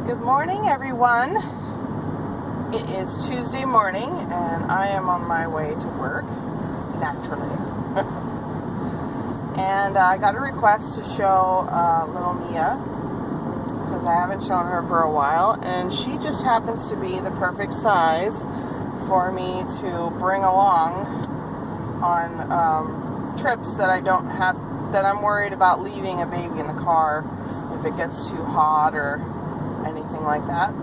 Good morning, everyone. It is Tuesday morning, and I am on my way to work, naturally. And I got a request to show little Mia, because I haven't shown her for a while, and she just happens to be the perfect size for me to bring along on trips that I don't have, that I'm worried about leaving a baby in the car if it gets too hot or anything like that.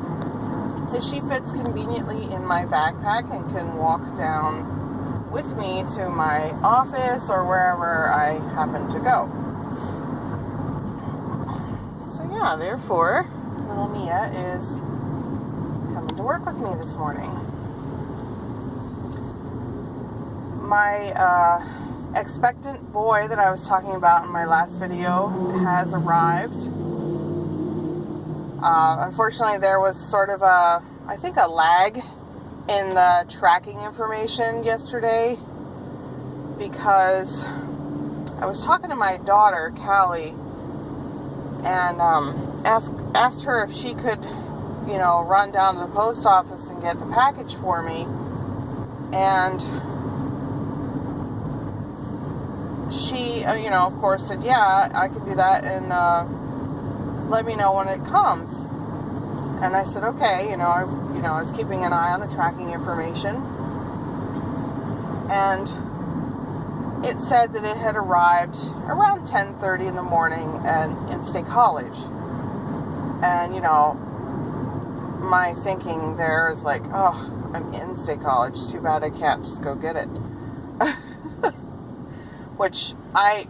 Because she fits conveniently in my backpack and can walk down with me to my office or wherever I happen to go. So yeah, therefore, little Mia is coming to work with me this morning. My expectant boy that I was talking about in my last video has arrived. Unfortunately, there was sort of a lag in the tracking information yesterday, because I was talking to my daughter, Carla, and asked her if she could, run down to the post office and get the package for me. And she, of course said, yeah, I could do that, and let me know when it comes. And I said, okay. I was keeping an eye on the tracking information, and it said that it had arrived around 10:30 in the morning in State College. And my thinking there is like, oh, I'm in State College, too bad I can't just go get it. Which I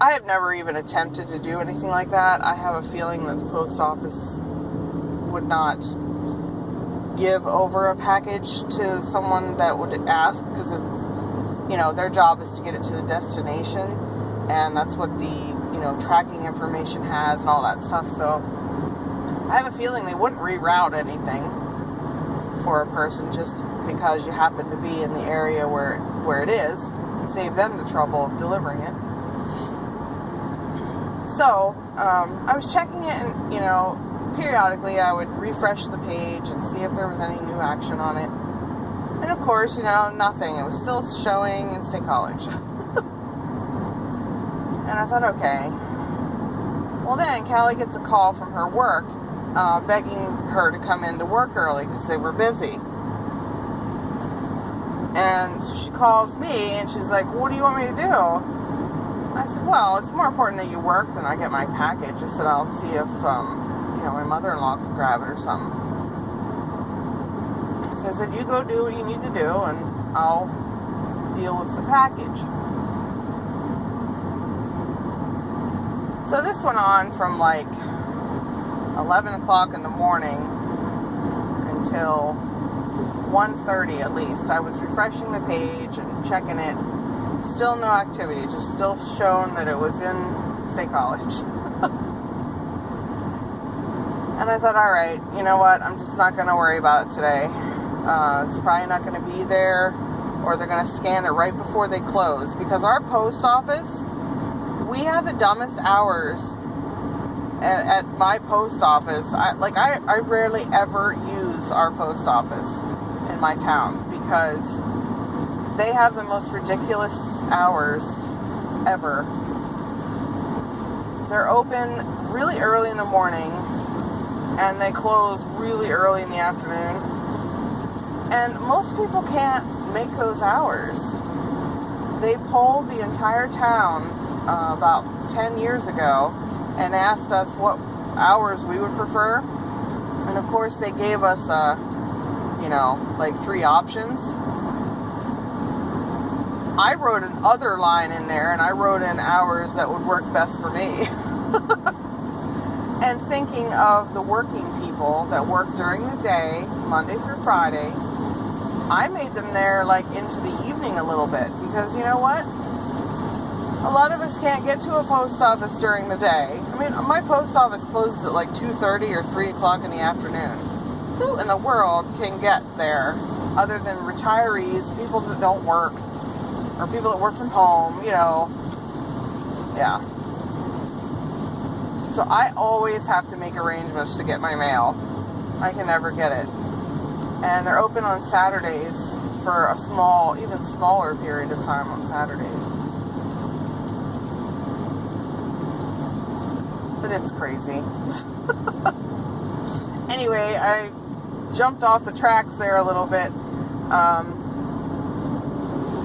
have never even attempted to do anything like that. I have a feeling that the post office would not give over a package to someone that would ask, because it's, their job is to get it to the destination, and that's what the, tracking information has and all that stuff. So I have a feeling they wouldn't reroute anything for a person just because you happen to be in the area where it is, and save them the trouble of delivering it. So, I was checking it, and, periodically I would refresh the page and see if there was any new action on it. And of course, nothing. It was still showing in State College. And I thought, okay. Well, then Callie gets a call from her work, begging her to come into work early because they were busy. And so she calls me, and she's like, what do you want me to do? I said, well, it's more important that you work than I get my package. I said, I'll see if, my mother-in-law can grab it or something. So I said, you go do what you need to do, and I'll deal with the package. So this went on from like 11 o'clock in the morning until 1:30 at least. I was refreshing the page and checking it. Still no activity, just still showing that it was in State College. And I thought, alright, you know what, I'm just not going to worry about it today. It's probably not going to be there, or they're going to scan it right before they close. Because our post office, we have the dumbest hours at my post office. I rarely ever use our post office in my town, because they have the most ridiculous hours ever. They're open really early in the morning, and they close really early in the afternoon. And most people can't make those hours. They polled the entire town about 10 years ago and asked us what hours we would prefer. And of course they gave us, like 3 options. I wrote an other line in there, and I wrote in hours that would work best for me. And thinking of the working people that work during the day, Monday through Friday, I made them there like into the evening a little bit, because you know what? A lot of us can't get to a post office during the day. I mean, my post office closes at like 2:30 or 3 o'clock in the afternoon. Who in the world can get there other than retirees, people that don't work, or people that work from home, Yeah. So I always have to make arrangements to get my mail. I can never get it. And they're open on Saturdays for a small, even smaller period of time on Saturdays. But it's crazy. Anyway, I jumped off the tracks there a little bit.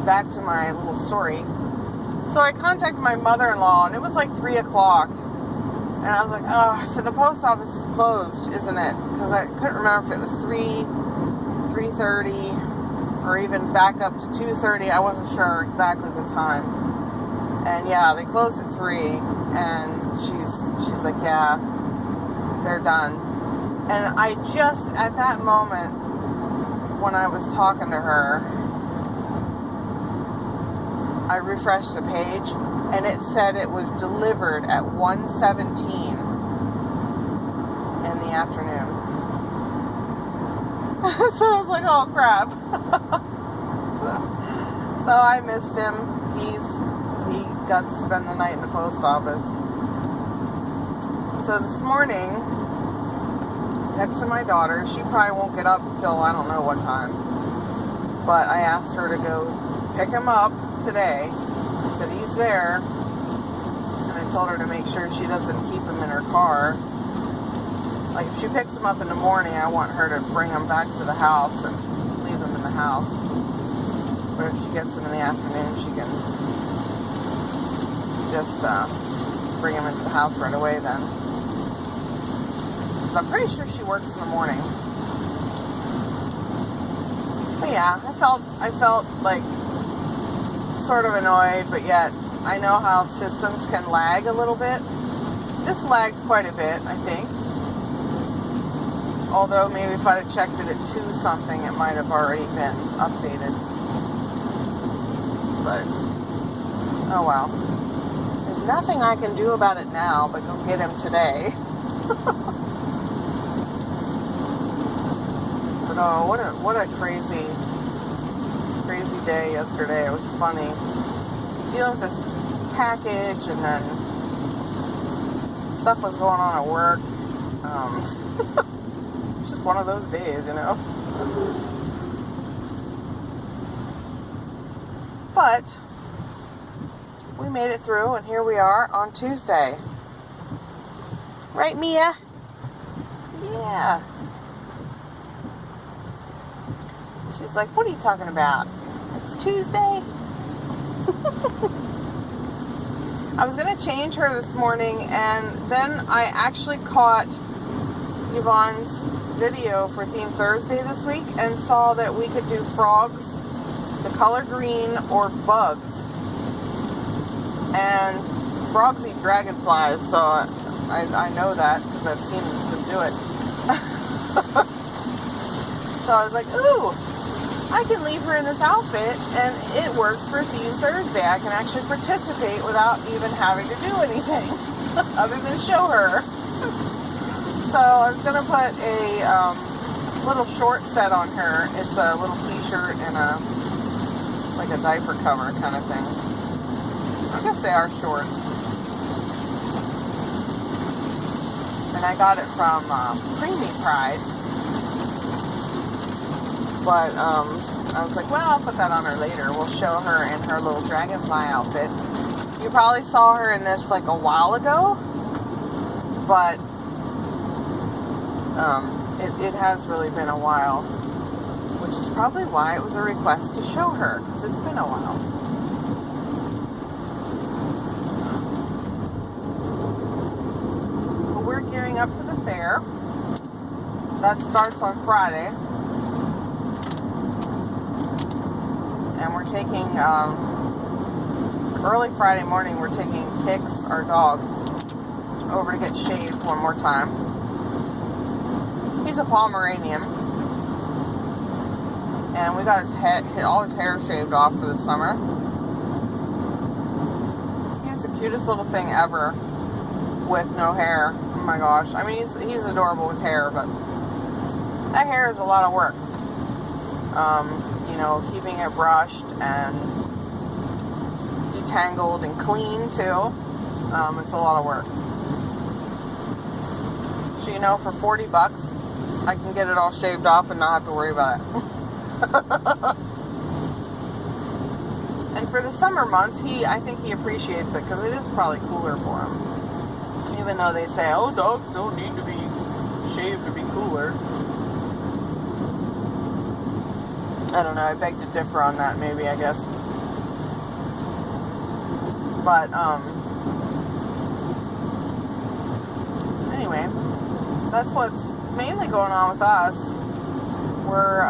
Back to my little story. So I contacted my mother-in-law, and it was like 3 o'clock. And I was like, oh, I said, the post office is closed, isn't it? Because I couldn't remember if it was 3:30, or even back up to 2:30. I wasn't sure exactly the time. And yeah, they closed at 3, and she's like, yeah, they're done. And I just, at that moment, when I was talking to her, I refreshed the page, and it said it was delivered at 1:17 in the afternoon. So I was like, oh crap. So I missed him. He got to spend the night in the post office. So this morning, I texted my daughter. She probably won't get up until I don't know what time. But I asked her to go pick him up today. I said he's there, and I told her to make sure she doesn't keep him in her car. Like, if she picks him up in the morning, I want her to bring him back to the house and leave him in the house. But if she gets him in the afternoon, she can just bring him into the house right away then. Because I'm pretty sure she works in the morning. But yeah, I felt like sort of annoyed, but yet I know how systems can lag a little bit. This lagged quite a bit, I think. Although maybe if I'd have checked it at 2 something, it might have already been updated. But, oh well. There's nothing I can do about it now but go get him today. But oh, what a crazy day yesterday. It was funny. Dealing with this package, and then stuff was going on at work. It's just one of those days, you know. But we made it through, and here we are on Tuesday. Right, Mia? Yeah. She's like, what are you talking about? It's Tuesday. I was going to change her this morning, and then I actually caught Yvonne's video for Theme Thursday this week and saw that we could do frogs, the color green, or bugs. And frogs eat dragonflies, so I know that because I've seen them do it. So I was like, ooh, I can leave her in this outfit, and it works for Theme Thursday. I can actually participate without even having to do anything other than show her. So I was going to put a little short set on her. It's a little t-shirt and like a diaper cover kind of thing. I guess they are shorts. And I got it from Preemie Pride. But I was like, well, I'll put that on her later. We'll show her in her little dragonfly outfit. You probably saw her in this like a while ago. But it has really been a while. Which is probably why it was a request to show her. Because it's been a while. But we're gearing up for the fair. That starts on Friday. And we're taking, early Friday morning, we're taking Kix, our dog, over to get shaved one more time. He's a Pomeranian. And we got all his hair shaved off for the summer. He's the cutest little thing ever with no hair. Oh my gosh. I mean, he's adorable with hair, but that hair is a lot of work. You know, keeping it brushed and detangled and clean too. It's a lot of work. know, for 40 bucks, I can get it all shaved off and not have to worry about it. And for the summer months, I think he appreciates it because it is probably cooler for him. Even though they say, oh, dogs don't need to be shaved to be cooler. I don't know, I beg to differ on that maybe, I guess. But, anyway, that's what's mainly going on with us. We're,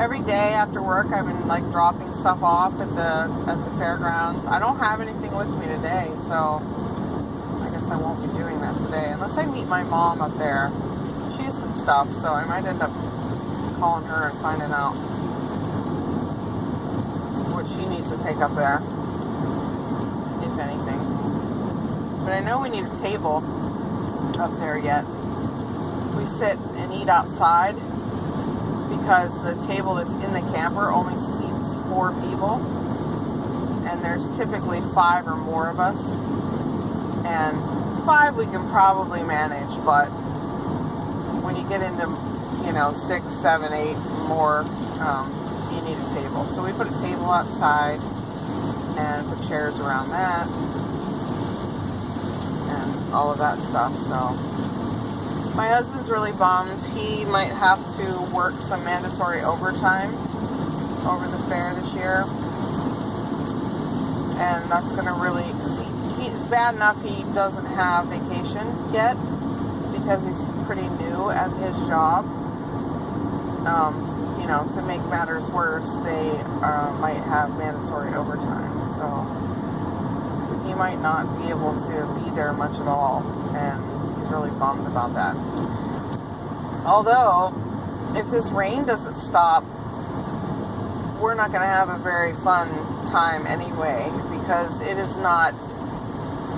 every day after work, I've been, like, dropping stuff off at the fairgrounds. I don't have anything with me today, so I guess I won't be doing that today. Unless I meet my mom up there. She has some stuff, so I might end up calling her and finding out what she needs to take up there, if anything. But I know we need a table up there yet. We sit and eat outside because the table that's in the camper only seats 4 people, and there's typically 5 or more of us. And 5 we can probably manage, but when you get into 6, 7, 8 more, you need a table. So we put a table outside and put chairs around that and all of that stuff. So my husband's really bummed. He might have to work some mandatory overtime over the fair this year. And that's going to really, because it's bad enough he doesn't have vacation yet because he's pretty new at his job. To make matters worse, they might have mandatory overtime. So he might not be able to be there much at all. And he's really bummed about that. Although, if this rain doesn't stop, we're not going to have a very fun time anyway, because it is not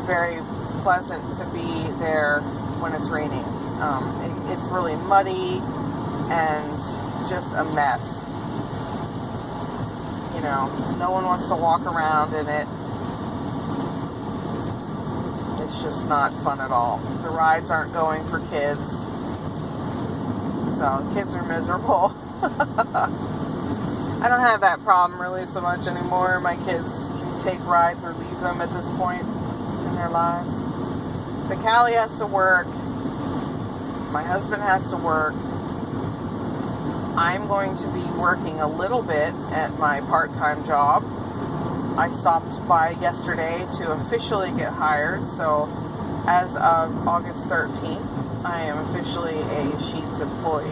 very pleasant to be there when it's raining. It's really muddy and just a mess. No one wants to walk around in it. It's just not fun at all. The rides aren't going for kids. So kids are miserable. I don't have that problem really so much anymore. My kids can take rides or leave them at this point in their lives. But Callie has to work. My husband has to work. I'm going to be working a little bit at my part-time job. I stopped by yesterday to officially get hired. So as of August 13th, I am officially a Sheetz employee.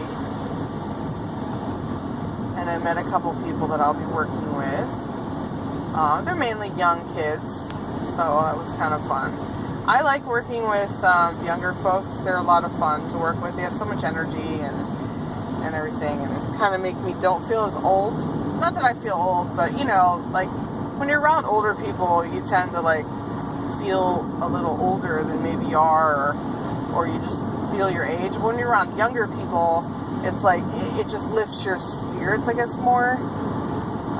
And I met a couple people that I'll be working with. They're mainly young kids, so it was kind of fun. I like working with younger folks. They're a lot of fun to work with. They have so much energy and everything, and it kind of make me don't feel as old. Not that I feel old, but like when you're around older people, you tend to like feel a little older than maybe you are, or you just feel your age. But when you're around younger people, it's like it just lifts your spirits, I guess, more.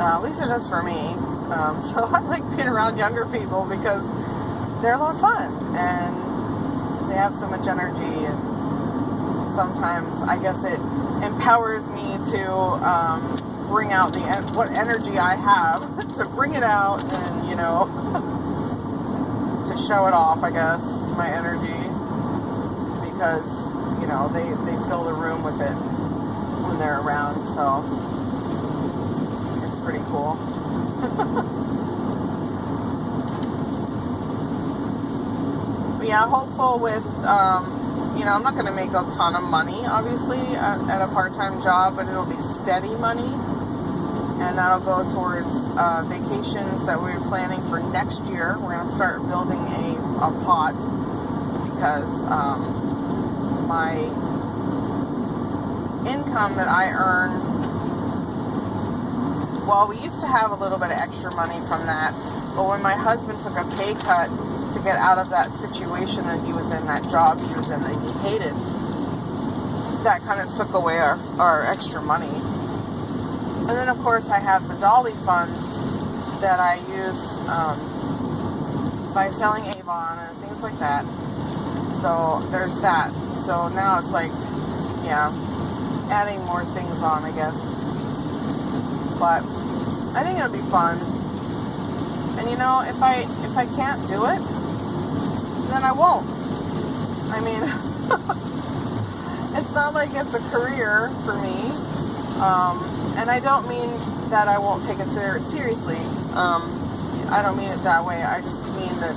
At least it does for me. So I like being around younger people because they're a lot of fun and they have so much energy, and sometimes I guess it empowers me to bring out what energy I have to bring it out and to show it off, I guess, my energy, because they fill the room with it when they're around, so it's pretty cool. But yeah, hopeful with I'm not going to make a ton of money, obviously, at a part-time job, but it'll be steady money, and that'll go towards vacations that we're planning for next year. We're going to start building a pot, because my income that I earn, well, we used to have a little bit of extra money from that, but when my husband took a pay cut to get out of that situation that he was in, that job he was in that he hated, that kind of took away our extra money. And then of course I have the Dolly Fund that I use by selling Avon and things like that. So there's that. So now it's like, yeah, adding more things on, I guess. But I think it'll be fun. And you know, if I can't do it, then I won't. I mean, it's not like it's a career for me. And I don't mean that I won't take it seriously. I don't mean it that way. I just mean that,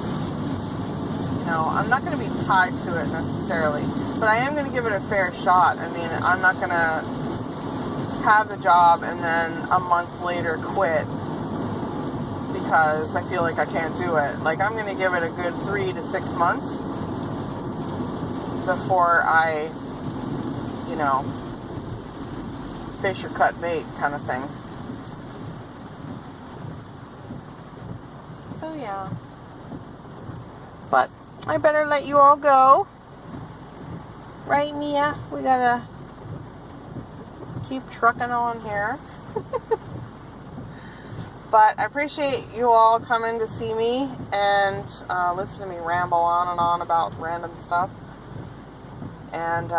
you know, I'm not going to be tied to it necessarily. But I am going to give it a fair shot. I mean, I'm not going to have the job and then a month later quit because I feel like I can't do it. Like, I'm going to give it a good 3 to 6 months before I, you know, fish or cut bait kind of thing. So yeah. But I better let you all go. Right, Mia? We gotta keep trucking on here. But I appreciate you all coming to see me and listen to me ramble on and on about random stuff. And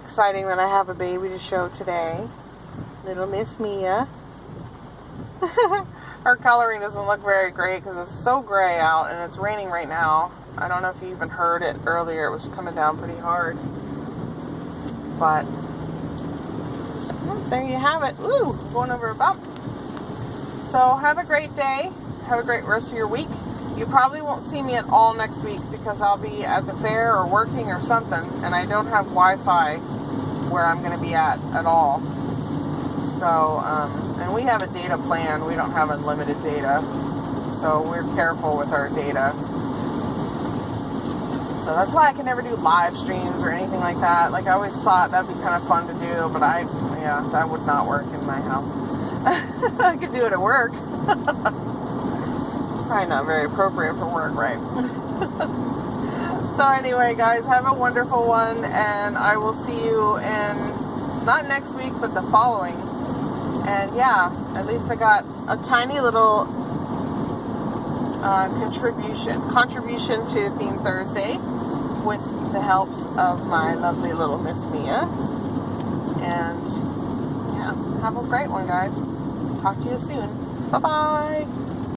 exciting that I have a baby to show today. Little Miss Mia. Her coloring doesn't look very great because it's so gray out and it's raining right now. I don't know if you even heard it earlier. It was coming down pretty hard. But there you have it. Ooh, going over a bump. So have a great day. Have a great rest of your week. You probably won't see me at all next week because I'll be at the fair or working or something, and I don't have Wi-Fi where I'm going to be at all. So, and we have a data plan. We don't have unlimited data, so we're careful with our data. So that's why I can never do live streams or anything like that. Like, I always thought that'd be kind of fun to do, but that would not work in my house. I could do it at work. Probably not very appropriate for work, right? So anyway, guys, have a wonderful one, and I will see you in, not next week, but the following. And yeah, at least I got a tiny little contribution to Theme Thursday with the helps of my lovely little Miss Mia. And yeah, have a great one, guys. Talk to you soon. Bye-bye.